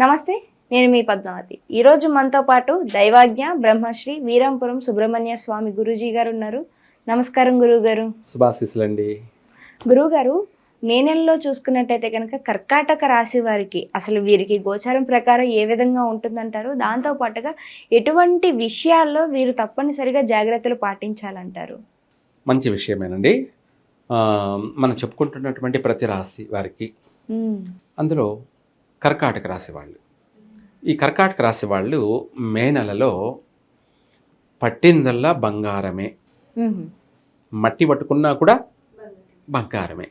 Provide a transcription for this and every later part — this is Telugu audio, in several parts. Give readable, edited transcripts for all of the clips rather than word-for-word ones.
నమస్తే, నేను మీ పద్మావతి. ఈరోజు మనతో పాటు దైవాజ్ఞ బ్రహ్మశ్రీ వీరంపురం సుబ్రహ్మణ్య స్వామి గురూజీ గారు ఉన్నారు. నమస్కారం గురువుగారు. శుభాశీస్సులండి. గురువుగారు, మే నెలలో చూసుకున్నట్టయితే కనుక కర్కాటక రాశి వారికి అసలు వీరికి గోచారం ప్రకారం ఏ విధంగా ఉంటుందంటారు? దాంతో పాటుగా ఎటువంటి విషయాల్లో వీరు తప్పనిసరిగా జాగ్రత్తలు పాటించాలంటారు? మంచి విషయమేనండి. మనం చెప్పుకుంటున్నటువంటి ప్రతి రాశి వారికి అందులో కర్కాటక రాశి వాళ్ళు, ఈ కర్కాటక రాశి వాళ్ళు మే నెలలో పట్టిందల్లా బంగారమే, మట్టి పట్టుకున్నా కూడా బంగారమే.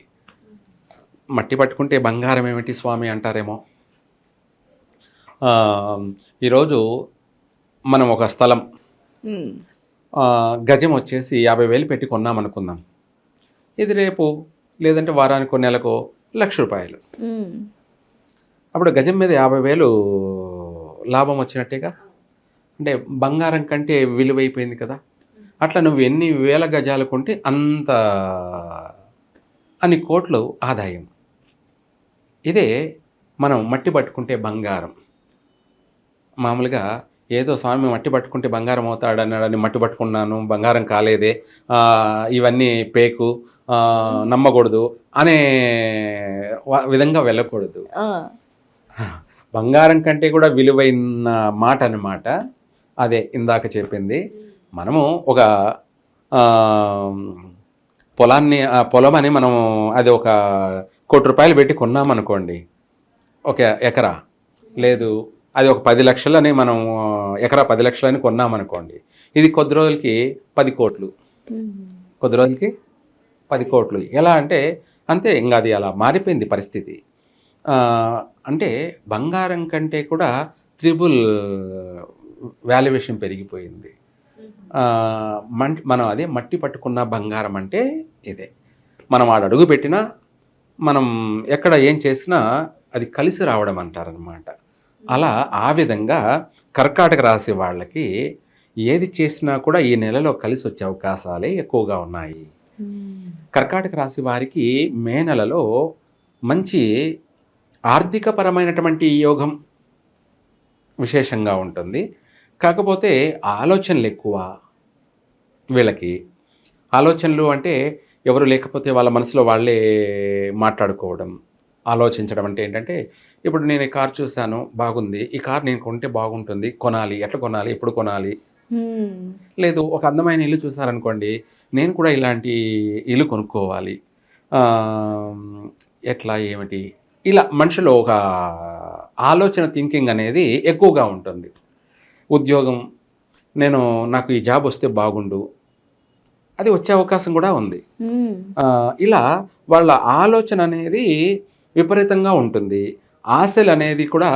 మట్టి పట్టుకుంటే బంగారం ఏమిటి స్వామి అంటారేమో. ఈరోజు మనం ఒక స్థలం గజం వచ్చేసి 50,000 పెట్టి కొన్నామనుకుందాం. ఇది రేపు లేదంటే వారానికో నెలకో ₹1,00,000. అప్పుడు గజం మీద 50,000 లాభం వచ్చినట్టేగా. అంటే బంగారం కంటే విలువైపోయింది కదా. అట్లా నువ్వు ఎన్ని వేల గజాలు కొంటే అంత అన్ని కోట్లు ఆదాయం. ఇదే మనం మట్టి పట్టుకుంటే బంగారం. మామూలుగా ఏదో స్వామి మట్టి పట్టుకుంటే బంగారం అవుతాడన్నాడని మట్టి పట్టుకున్నాను, బంగారం కాలేదే, ఇవన్నీ పేకు, నమ్మకూడదు అనే విధంగా వెళ్ళకూడదు. బంగారం కంటే కూడా విలువైన మాట అన్నమాట అదే ఇందాక చెప్పింది. మనము ఒక పొలం అని మనం అది ఒక ₹1,00,00,000 పెట్టి కొన్నామనుకోండి, ఒక ఎకరా. లేదు అది ఒక 10 లక్షలని మనం ఎకరా 10 లక్షలని కొన్నామనుకోండి, ఇది కొద్ది రోజులకి 10 కోట్లు, కొద్ది రోజులకి 10 కోట్లు. ఎలా అంటే అంతే, ఇంకా అది అలా మారిపోయింది పరిస్థితి. అంటే బంగారం కంటే కూడా త్రిబుల్ వాల్యుయేషన్ పెరిగిపోయింది. మనం అదే మట్టి పట్టుకున్న బంగారం అంటే ఇదే. మనం ఆడ అడుగు పెట్టినా, మనం ఎక్కడ ఏం చేసినా అది కలిసి రావడం అంటారనమాట. అలా ఆ విధంగా కర్కాటక రాశి వాళ్ళకి ఏది చేసినా కూడా ఈ నెలలో కలిసి వచ్చే అవకాశాలే ఎక్కువగా ఉన్నాయి. కర్కాటక రాశి వారికి మే నెలలో మంచి ఆర్థికపరమైనటువంటి యోగం విశేషంగా ఉంటుంది. కాకపోతే ఆలోచనలు ఎక్కువ వీళ్ళకి. ఆలోచనలు అంటే ఎవరు లేకపోతే వాళ్ళ మనసులో వాళ్ళే మాట్లాడుకోవడం, ఆలోచించడం. అంటే ఏంటంటే, ఇప్పుడు నేను ఈ కార్ చూశాను, బాగుంది, ఈ కార్ నేను కొంటే బాగుంటుంది, కొనాలి, ఎట్లా కొనాలి, ఎప్పుడు కొనాలి. లేదు ఒక అందమైన ఇల్లు చూసారనుకోండి, నేను కూడా ఇలాంటి ఇల్లు కొనుక్కోవాలి, ఎట్లా ఏమిటి, ఇలా మనిషిలో ఒక ఆలోచన థింకింగ్ అనేది ఎక్కువగా ఉంటుంది. ఉద్యోగం, నాకు ఈ జాబ్ వస్తే బాగుండు, అది వచ్చే అవకాశం కూడా ఉంది. ఇలా వాళ్ళ ఆలోచన అనేది విపరీతంగా ఉంటుంది. ఆశలు అనేది కూడా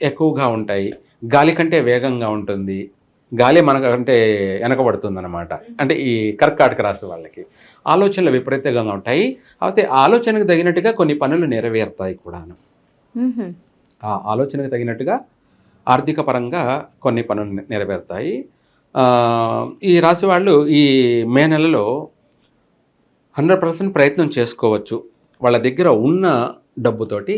ఎక్కువగా ఉంటాయి. గాలి కంటే వేగంగా ఉంటుంది. గాలి మనకంటే వెనకబడుతుంది అనమాట. అంటే ఈ కర్కాటక రాశి వాళ్ళకి ఆలోచనలు విపరీతంగా ఉంటాయి. అయితే ఆలోచనకు తగినట్టుగా కొన్ని పనులు నెరవేరుతాయి కూడాను. ఆ ఆలోచనకు తగినట్టుగా ఆర్థిక పరంగా కొన్ని పనులు నెరవేరుతాయి. ఈ రాశి వాళ్ళు ఈ మే నెలలో 100% ప్రయత్నం చేసుకోవచ్చు. వాళ్ళ దగ్గర ఉన్న డబ్బుతోటి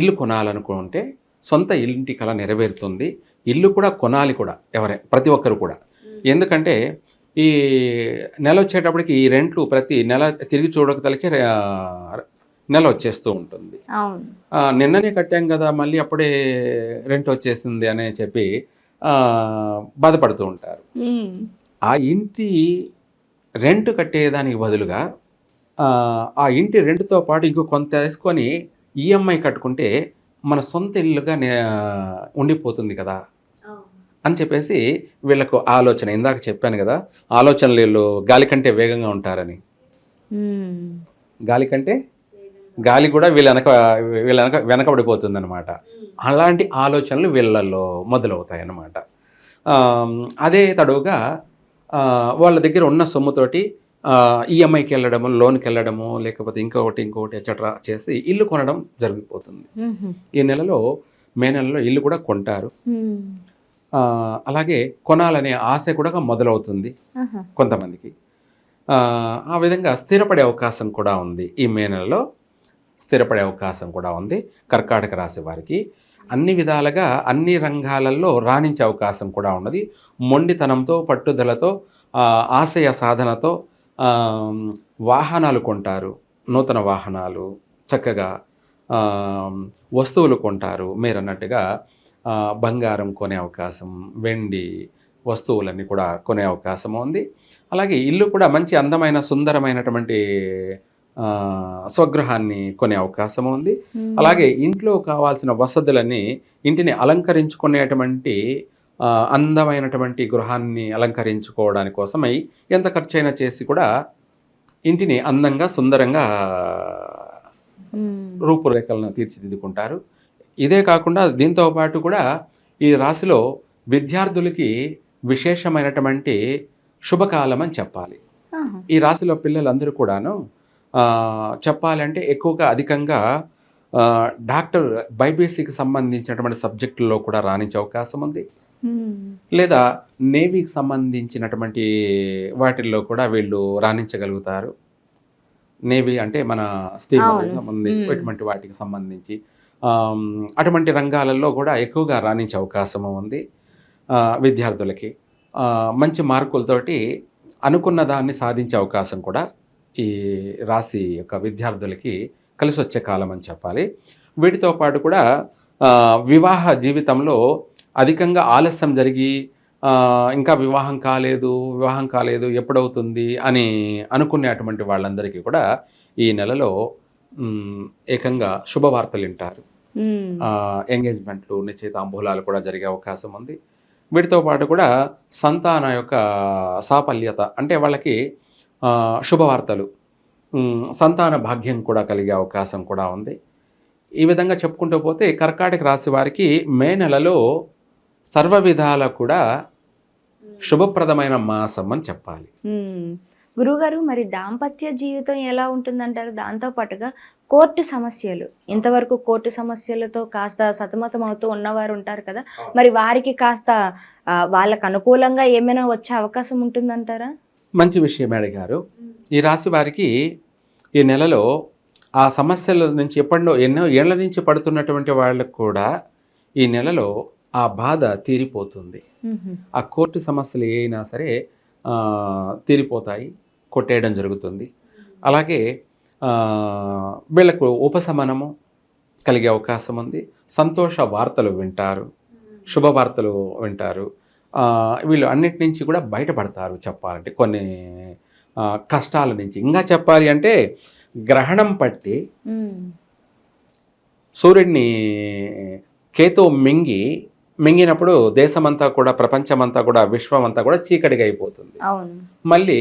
ఇల్లు కొనాలనుకుంటే సొంత ఇంటి కళ నెరవేరుతుంది. ఇల్లు కూడా కొనాలి కూడా, ప్రతి ఒక్కరు కూడా. ఎందుకంటే ఈ నెల వచ్చేటప్పటికి ఈ రెంట్లు ప్రతి నెల తిరిగి చూడకతలకే నెల వచ్చేస్తూ ఉంటుంది. నిన్ననే కట్టాం కదా, మళ్ళీ అప్పుడే రెంట్ వచ్చేసింది అనే చెప్పి బాధపడుతూ ఉంటారు. ఆ ఇంటి రెంట్ కట్టేదానికి బదులుగా ఆ ఇంటి రెంట్తో పాటు ఇంకో కొంత వేసుకొని ఈఎంఐ కట్టుకుంటే మన సొంత ఇల్లుగా ఉండిపోతుంది కదా అని చెప్పేసి వీళ్ళకు ఆలోచన. ఇందాక చెప్పాను కదా, ఆలోచనలు వీళ్ళు గాలి కంటే వేగంగా ఉంటారని. గాలి కూడా వీళ్ళ వెనకబడిపోతుంది అనమాట. అలాంటి ఆలోచనలు వీళ్ళల్లో మొదలవుతాయి అన్నమాట. అదే తడువుగా వాళ్ళ దగ్గర ఉన్న సొమ్ముతోటి ఈఎంఐకి వెళ్ళడము, లోన్కి వెళ్ళడము, లేకపోతే ఇంకొకటి ఎట్సెట్రా చేసి ఇల్లు కొనడం జరిగిపోతుంది. ఈ నెలలో, మే నెలలో ఇల్లు కూడా కొంటారు. అలాగే కొనాలనే ఆశ కూడా మొదలవుతుంది కొంతమందికి. ఆ విధంగా స్థిరపడే అవకాశం కూడా ఉంది ఈ మే నెలలో. స్థిరపడే అవకాశం కూడా ఉంది కర్కాటక రాశి వారికి. అన్ని విధాలుగా అన్ని రంగాలలో రాణించే అవకాశం కూడా ఉన్నది. మొండితనంతో, పట్టుదలతో, ఆశయ సాధనతో వాహనాలు కొంటారు, నూతన వాహనాలు, చక్కగా వస్తువులు కొంటారు. మీరన్నట్టుగా బంగారం కొనే అవకాశం, వెండి వస్తువులన్నీ కూడా కొనే అవకాశం ఉంది. అలాగే ఇల్లు కూడా మంచి అందమైన సుందరమైనటువంటి స్వగృహాన్ని కొనే అవకాశం ఉంది. అలాగే ఇంట్లో కావాల్సిన వసతులన్నీ, ఇంటిని అలంకరించుకునేటువంటి అందమైనటువంటి గృహాన్ని అలంకరించుకోవడానికి కోసమై ఎంత ఖర్చైనా చేసి కూడా ఇంటిని అందంగా సుందరంగా రూపురేఖలను తీర్చిదిద్దుకుంటారు. ఇదే కాకుండా దీంతో పాటు కూడా ఈ రాశిలో విద్యార్థులకి విశేషమైనటువంటి శుభకాలం అని చెప్పాలి. ఈ రాశిలో పిల్లలందరూ కూడాను చెప్పాలంటే ఎక్కువగా అధికంగా డాక్టర్ బైపీసీకి సంబంధించినటువంటి సబ్జెక్టుల్లో కూడా రాణించే అవకాశం ఉంది. లేదా నేవీకి సంబంధించినటువంటి వాటిల్లో కూడా వీళ్ళు రాణించగలుగుతారు. నేవీ అంటే మన స్టీమర్ సంబంధించి ఇటువంటి వాటికి సంబంధించి అటువంటి రంగాలలో కూడా ఎక్కువగా రాణించే అవకాశము ఉంది. విద్యార్థులకి మంచి మార్కులతోటి అనుకున్న దాన్ని సాధించే అవకాశం కూడా ఈ రాశి యొక్క విద్యార్థులకి కలిసి వచ్చే కాలం అని చెప్పాలి. వీటితో పాటు కూడా వివాహ జీవితంలో అధికంగా ఆలస్యం జరిగి ఇంకా వివాహం కాలేదు ఎప్పుడవుతుంది అని అనుకునే అటువంటి వాళ్ళందరికీ కూడా ఈ నెలలో ఏకంగా శుభవార్తలు వింటారు. ఎంగేజ్మెంట్లు, నిశ్చితాంబూలాలు కూడా జరిగే అవకాశం ఉంది. వీటితో పాటు కూడా సంతాన యొక్క సాఫల్యత అంటే వాళ్ళకి శుభవార్తలు, సంతాన భాగ్యం కూడా కలిగే అవకాశం కూడా ఉంది. ఈ విధంగా చెప్పుకుంటూ పోతే కర్కాటక రాశి వారికి మే నెలలో సర్వ విధాల కూడా శుభప్రదమైన మాసం అని చెప్పాలి. గురుగారు, మరి దాంపత్య జీవితం ఎలా ఉంటుందంటారు? దాంతో పాటుగా కోర్టు సమస్యలు, ఇంతవరకు కోర్టు సమస్యలతో కాస్త సతమతం అవుతూ ఉన్నవారు ఉంటారు కదా, మరి వారికి కాస్త వాళ్ళకు అనుకూలంగా ఏమైనా వచ్చే అవకాశం ఉంటుందంటారా? మంచి విషయం అడిగారు. ఈ రాశి వారికి ఈ నెలలో ఆ సమస్యల నుంచి ఎన్నో ఏళ్ల నుంచి పడుతున్నటువంటి వాళ్ళకు కూడా ఈ నెలలో ఆ బాధ తీరిపోతుంది. ఆ కోర్టు సమస్యలు ఏమైనా సరే తీరిపోతాయి, కొట్టేయడం జరుగుతుంది. అలాగే వీళ్ళకు ఉపశమనము కలిగే అవకాశం ఉంది. సంతోష వార్తలు వింటారు, శుభవార్తలు వింటారు. వీళ్ళు అన్నిటి నుంచి కూడా బయటపడతారు చెప్పాలంటే, కొన్ని కష్టాల నుంచి. ఇంకా చెప్పాలి అంటే గ్రహణం పట్టి సూర్యుడిని కేతు మింగినప్పుడు దేశమంతా కూడా, ప్రపంచమంతా కూడా, విశ్వమంతా కూడా చీకటిగా అయిపోతుంది. మళ్ళీ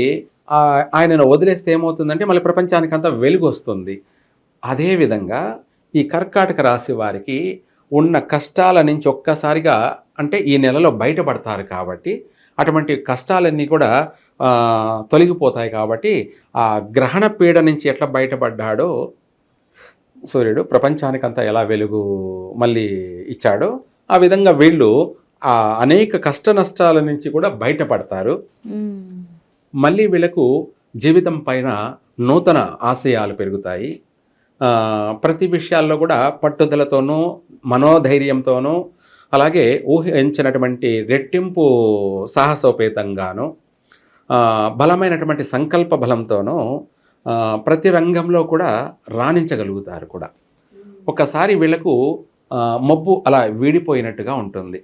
ఆయనను వదిలేస్తే ఏమవుతుందంటే మళ్ళీ ప్రపంచానికంతా వెలుగు వస్తుంది. అదేవిధంగా ఈ కర్కాటక రాశి వారికి ఉన్న కష్టాల నుంచి ఒక్కసారిగా అంటే ఈ నెలలో బయటపడతారు కాబట్టి అటువంటి కష్టాలన్నీ కూడా తొలగిపోతాయి. కాబట్టి ఆ గ్రహణ పీడ నుంచి ఎట్లా బయటపడ్డాడో సూర్యుడు, ప్రపంచానికంతా ఎలా వెలుగు మళ్ళీ ఇచ్చాడో ఆ విధంగా వీళ్ళు ఆ అనేక కష్ట నష్టాల నుంచి కూడా బయటపడతారు. మళ్ళీ వీళ్ళకు జీవితం పైన నూతన ఆశయాలు పెరుగుతాయి. ప్రతి విషయాల్లో కూడా పట్టుదలతోనూ, మనోధైర్యంతోనూ, అలాగే ఊహించినటువంటి రెట్టింపు సాహసోపేతంగాను, బలమైనటువంటి సంకల్ప బలంతోనూ ప్రతి రంగంలో కూడా రాణించగలుగుతారు కూడా. ఒకసారి వీళ్ళకు మబ్బు అలా వీడిపోయినట్టుగా ఉంటుంది.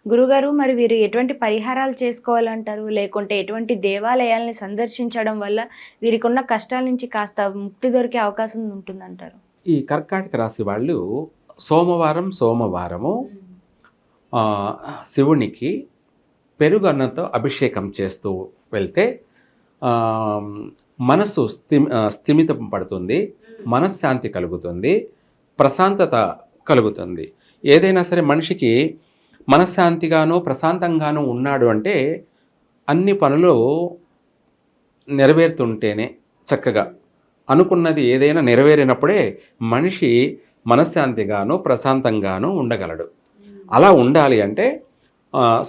గురుగారు, మరి వీరు ఎటువంటి పరిహారాలు చేసుకోవాలంటారు? లేకుంటే ఎటువంటి దేవాలయాల్ని సందర్శించడం వల్ల వీరికి ఉన్న కష్టాల నుంచి కాస్త ముక్తి దొరికే అవకాశం ఉంటుందంటారు? ఈ కర్కాటక రాశి వాళ్ళు సోమవారము శివునికి పెరుగు అన్నంతో అభిషేకం చేస్తూ వెళ్తే మనస్సు స్థిమితం పడుతుంది, మనశ్శాంతి కలుగుతుంది, ప్రశాంతత కలుగుతుంది. ఏదైనా సరే మనిషికి మనశ్శాంతిగాను ప్రశాంతంగాను ఉన్నాడు అంటే అన్ని పనులు నెరవేరుతుంటేనే, చక్కగా అనుకున్నది ఏదైనా నెరవేరినప్పుడే మనిషి మనశ్శాంతిగాను ప్రశాంతంగాను ఉండగలడు. అలా ఉండాలి అంటే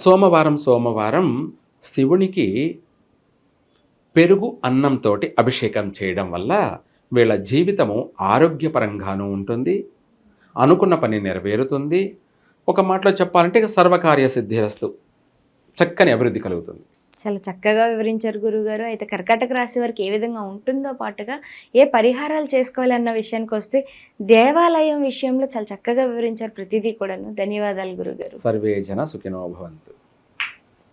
సోమవారం శివునికి పెరుగు అన్నంతో అభిషేకం చేయడం వల్ల వీళ్ళ జీవితము ఆరోగ్యపరంగానూ ఉంటుంది, అనుకున్న పని నెరవేరుతుంది. ఒక మాటలో చెప్పాలంటే ఇక సర్వకార్య సిద్ధిరస్తు, చక్కని అభివృద్ధి కలుగుతుంది. చాలా చక్కగా వివరించారు గురుగారు. అయితే కర్కాటక రాశి వారికి ఏ విధంగా ఉంటుందో పాటుగా ఏ పరిహారాలు చేసుకోవాలన్న విషయానికి వస్తే దేవాలయం విషయంలో చాలా చక్కగా వివరించారు ప్రతిదీ కూడాను. ధన్యవాదాలు గురుగారు. సర్వే జన సుఖినో భవంతు.